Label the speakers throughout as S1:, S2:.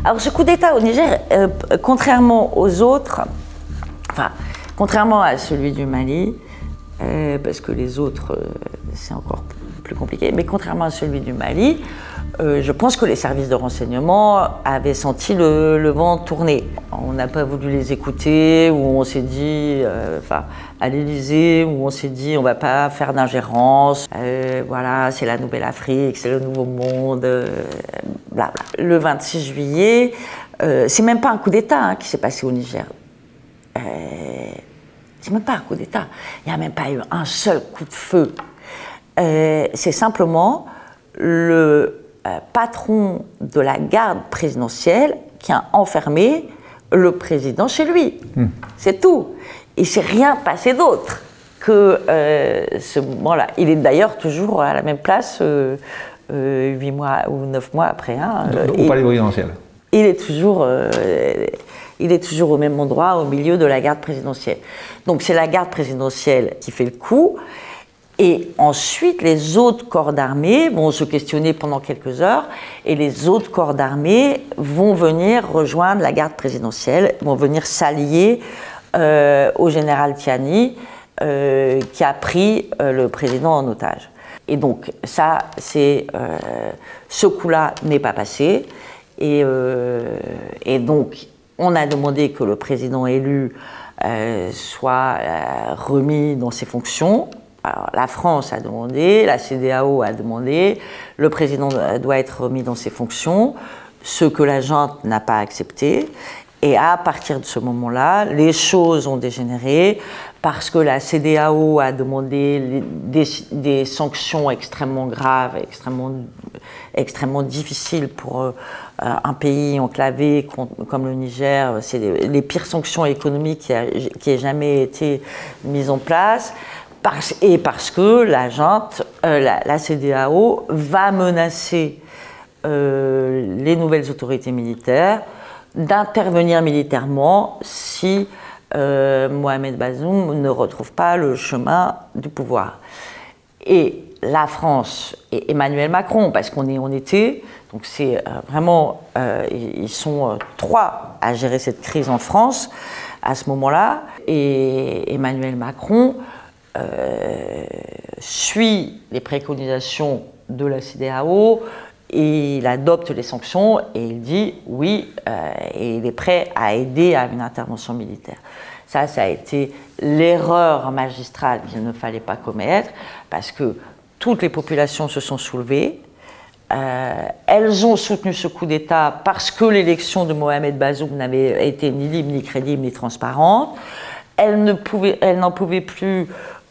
S1: Alors ce coup d'État au Niger, contrairement aux autres, enfin, contrairement à celui du Mali, parce que les autres, c'est encore plus compliqué, mais contrairement à celui du Mali, je pense que les services de renseignement avaient senti le vent tourner. On n'a pas voulu les écouter, ou on s'est dit, à l'Élysée, où on s'est dit on ne va pas faire d'ingérence, voilà, c'est la nouvelle Afrique, c'est le nouveau monde, bla bla. Le 26 juillet, c'est même pas un coup d'État qui s'est passé au Niger. C'est même pas un coup d'État. Il n'y a même pas eu un seul coup de feu. C'est simplement le patron de la garde présidentielle qui a enfermé le président chez lui. C'est tout. Il ne s'est rien passé d'autre que ce moment-là. Il est d'ailleurs toujours à la même place 8 mois ou 9 mois après. Hein,
S2: au palais présidentiel.
S1: Il est toujours au même endroit, au milieu de la garde présidentielle. Donc c'est la garde présidentielle qui fait le coup. Et ensuite, les autres corps d'armée vont se questionner pendant quelques heures, et les autres corps d'armée vont venir rejoindre la garde présidentielle, vont venir s'allier au général Tiani, qui a pris le président en otage. Et donc, ça, ce coup-là n'est pas passé, et donc, on a demandé que le président élu soit remis dans ses fonctions. Alors, la France a demandé, la CEDEAO a demandé, le président doit être remis dans ses fonctions, ce que la junte n'a pas accepté. Et à partir de ce moment-là, les choses ont dégénéré parce que la CEDEAO a demandé des sanctions extrêmement graves, extrêmement difficiles pour un pays enclavé comme le Niger. C'est les pires sanctions économiques qui aient jamais été mises en place. Parce que la junte, la CEDEAO va menacer les nouvelles autorités militaires d'intervenir militairement si Mohamed Bazoum ne retrouve pas le chemin du pouvoir. Et la France et Emmanuel Macron, parce qu'on est en été, donc c'est vraiment, ils sont 3 à gérer cette crise en France à ce moment-là, et Emmanuel Macron suit les préconisations de la CEDEAO, et il adopte les sanctions et il dit oui, et il est prêt à aider à une intervention militaire. Ça a été l'erreur magistrale qu'il ne fallait pas commettre, parce que toutes les populations se sont soulevées. Elles ont soutenu ce coup d'État parce que l'élection de Mohamed Bazoum n'avait été ni libre, ni crédible, ni transparente. Elles n'en pouvaient plus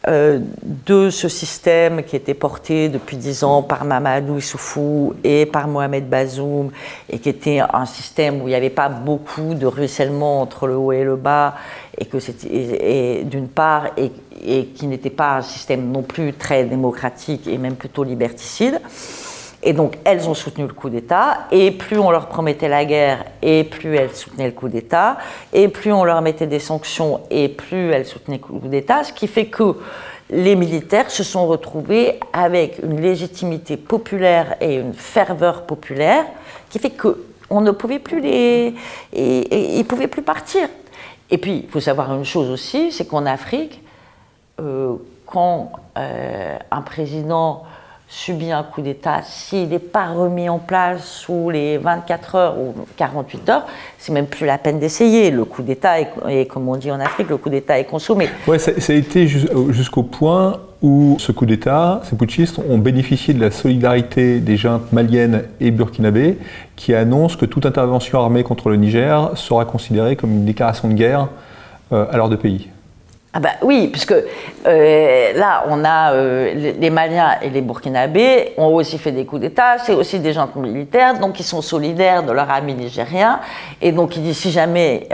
S1: de ce système qui était porté depuis 10 ans par Mamadou Issoufou et par Mohamed Bazoum, et qui était un système où il n'y avait pas beaucoup de ruissellement entre le haut et le bas, et que c'était d'une part, et qui n'était pas un système non plus très démocratique et même plutôt liberticide. Et donc, elles ont soutenu le coup d'État, et plus on leur promettait la guerre, et plus elles soutenaient le coup d'État, et plus on leur mettait des sanctions, et plus elles soutenaient le coup d'État, ce qui fait que les militaires se sont retrouvés avec une légitimité populaire et une ferveur populaire, qui fait qu'on ne pouvait plus ils ne pouvaient plus partir. Et puis, il faut savoir une chose aussi, c'est qu'en Afrique, quand un président subit un coup d'État, s'il n'est pas remis en place sous les 24 heures ou 48 heures, c'est même plus la peine d'essayer. Le coup d'État, est, comme on dit en Afrique, le coup d'État est consommé.
S2: Ouais, ça a été jusqu'au point où ce coup d'État, ces putschistes ont bénéficié de la solidarité des juntes maliennes et burkinabées qui annoncent que toute intervention armée contre le Niger sera considérée comme une déclaration de guerre à leurs 2 pays.
S1: Ah bah oui, puisque là, on a les Maliens et les Burkinabés ont aussi fait des coups d'État, c'est aussi des gens militaires, donc ils sont solidaires de leurs amis nigériens, et donc ils disent si jamais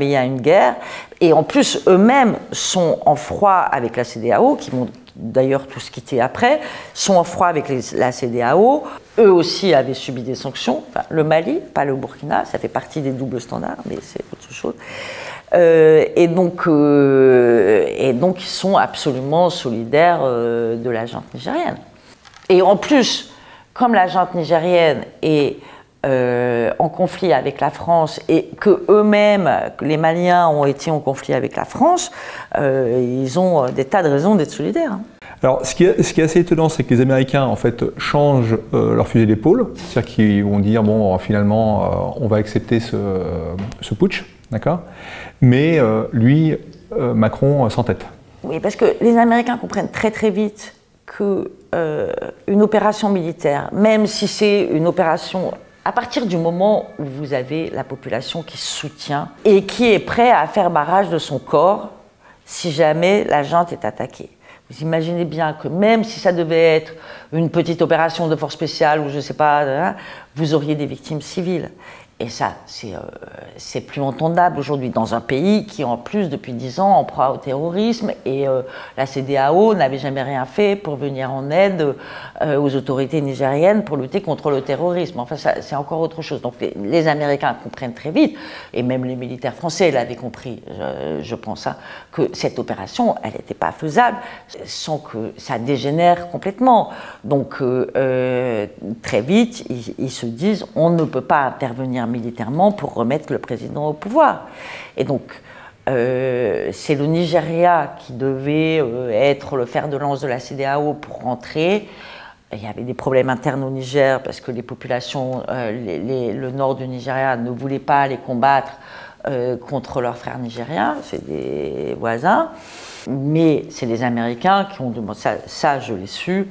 S1: il y a une guerre, et en plus eux-mêmes sont en froid avec la CEDEAO, qui vont d'ailleurs tous quitter après, sont en froid avec la CEDEAO, eux aussi avaient subi des sanctions, enfin, le Mali, pas le Burkina, ça fait partie des doubles standards, mais c'est autre chose. Et donc ils sont absolument solidaires de la junte nigérienne. Et en plus, comme la junte nigérienne est en conflit avec la France et que eux-mêmes, les Maliens, ont été en conflit avec la France, ils ont des tas de raisons d'être solidaires.
S2: Alors, ce qui est assez étonnant, c'est que les Américains, en fait, changent leur fusil d'épaule. C'est-à-dire qu'ils vont dire, bon, finalement, on va accepter ce putsch, d'accord? Mais lui, Macron, s'entête.
S1: Oui, parce que les Américains comprennent très très vite qu'une opération militaire, même si c'est une opération... À partir du moment où vous avez la population qui soutient et qui est prêt à faire barrage de son corps si jamais la junte est attaquée. Vous imaginez bien que même si ça devait être une petite opération de force spéciale ou je ne sais pas, vous auriez des victimes civiles. Et ça, c'est plus entendable aujourd'hui dans un pays qui, en plus, depuis 10 ans, en proie au terrorisme et la CEDEAO n'avait jamais rien fait pour venir en aide aux autorités nigériennes pour lutter contre le terrorisme. Enfin, c'est encore autre chose. Donc les Américains comprennent très vite, et même les militaires français l'avaient compris, je pense, que cette opération, elle n'était pas faisable sans que ça dégénère complètement. Donc très vite, ils se disent, on ne peut pas intervenir militairement pour remettre le président au pouvoir. Et donc, c'est le Nigeria qui devait être le fer de lance de la CEDEAO pour rentrer. Il y avait des problèmes internes au Niger parce que les populations, le nord du Nigeria ne voulaient pas les combattre contre leurs frères nigériens, c'est des voisins. Mais c'est les Américains qui ont demandé, ça je l'ai su,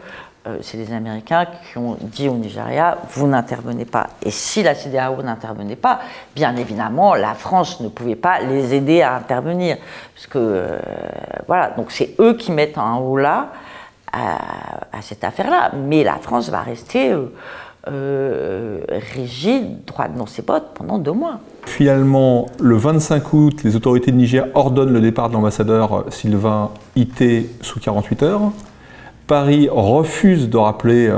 S1: c'est les Américains qui ont dit au Nigeria, vous n'intervenez pas. Et si la CEDEAO n'intervenait pas, bien évidemment, la France ne pouvait pas les aider à intervenir. Parce que, voilà, donc c'est eux qui mettent un holà à cette affaire-là. Mais la France va rester rigide, droite dans ses bottes pendant 2 mois.
S2: Finalement, le 25 août, les autorités de Niger ordonnent le départ de l'ambassadeur Sylvain Ité sous 48 heures. Paris refuse de rappeler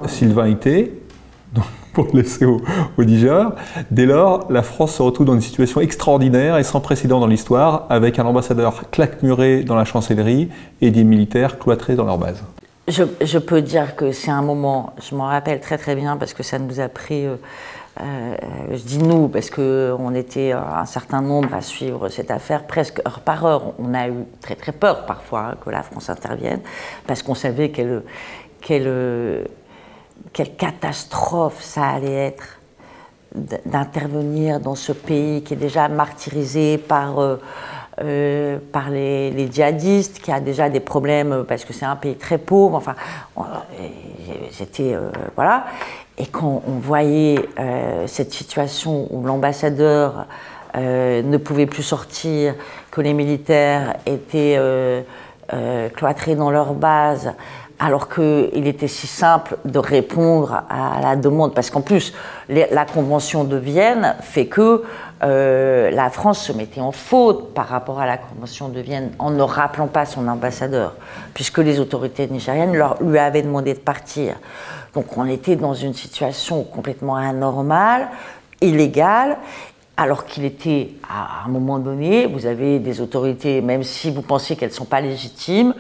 S2: Sylvain Ité pour le laisser au Niger. Dès lors, la France se retrouve dans une situation extraordinaire et sans précédent dans l'histoire, avec un ambassadeur claquemuré dans la chancellerie et des militaires cloîtrés dans leur base.
S1: Je peux dire que c'est un moment, je m'en rappelle très très bien parce que ça nous a pris, je dis nous, parce qu'on était un certain nombre à suivre cette affaire presque heure par heure. On a eu très très peur parfois que la France intervienne parce qu'on savait quelle catastrophe ça allait être d'intervenir dans ce pays qui est déjà martyrisé par les djihadistes, qui a déjà des problèmes parce que c'est un pays très pauvre. Enfin, c'était voilà. Et quand on voyait cette situation où l'ambassadeur ne pouvait plus sortir, que les militaires étaient cloîtrés dans leur base, alors qu'il était si simple de répondre à la demande, parce qu'en plus, la Convention de Vienne fait que la France se mettait en faute par rapport à la Convention de Vienne en ne rappelant pas son ambassadeur, puisque les autorités nigériennes lui avaient demandé de partir. Donc on était dans une situation complètement anormale, illégale, alors qu'il était, à un moment donné, vous avez des autorités, même si vous pensez qu'elles ne sont pas légitimes,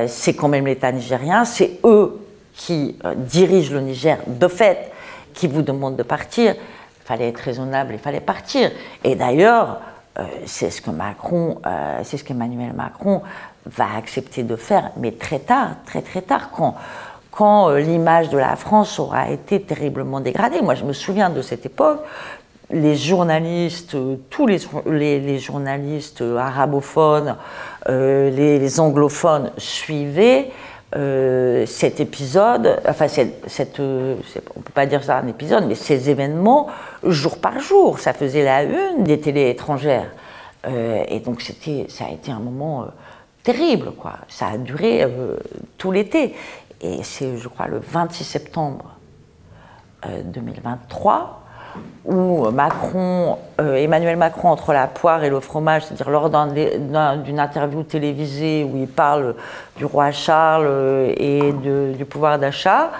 S1: c'est quand même l'État nigérien, c'est eux qui dirigent le Niger de fait, qui vous demandent de partir. Il fallait être raisonnable, il fallait partir. Et d'ailleurs, c'est ce qu'Emmanuel Macron va accepter de faire, mais très tard, très très tard, quand l'image de la France aura été terriblement dégradée. Moi, je me souviens de cette époque. Les journalistes, tous les journalistes arabophones, les anglophones suivaient cet épisode, enfin on ne peut pas dire ça un épisode, mais ces événements jour par jour, ça faisait la une des télés étrangères. Et donc ça a été un moment terrible, quoi. Ça a duré tout l'été. Et c'est, je crois, le 26 septembre 2023, où Emmanuel Macron, entre la poire et le fromage, c'est-à-dire lors d'une interview télévisée où il parle du roi Charles et du pouvoir d'achat,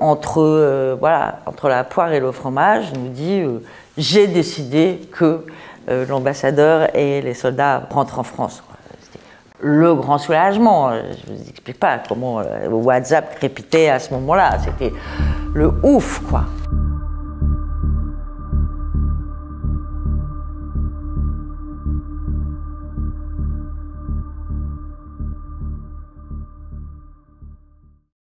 S1: entre la poire et le fromage, nous dit j'ai décidé que l'ambassadeur et les soldats rentrent en France. C'était le grand soulagement. Je ne vous explique pas comment WhatsApp crépitait à ce moment-là. C'était le ouf, quoi.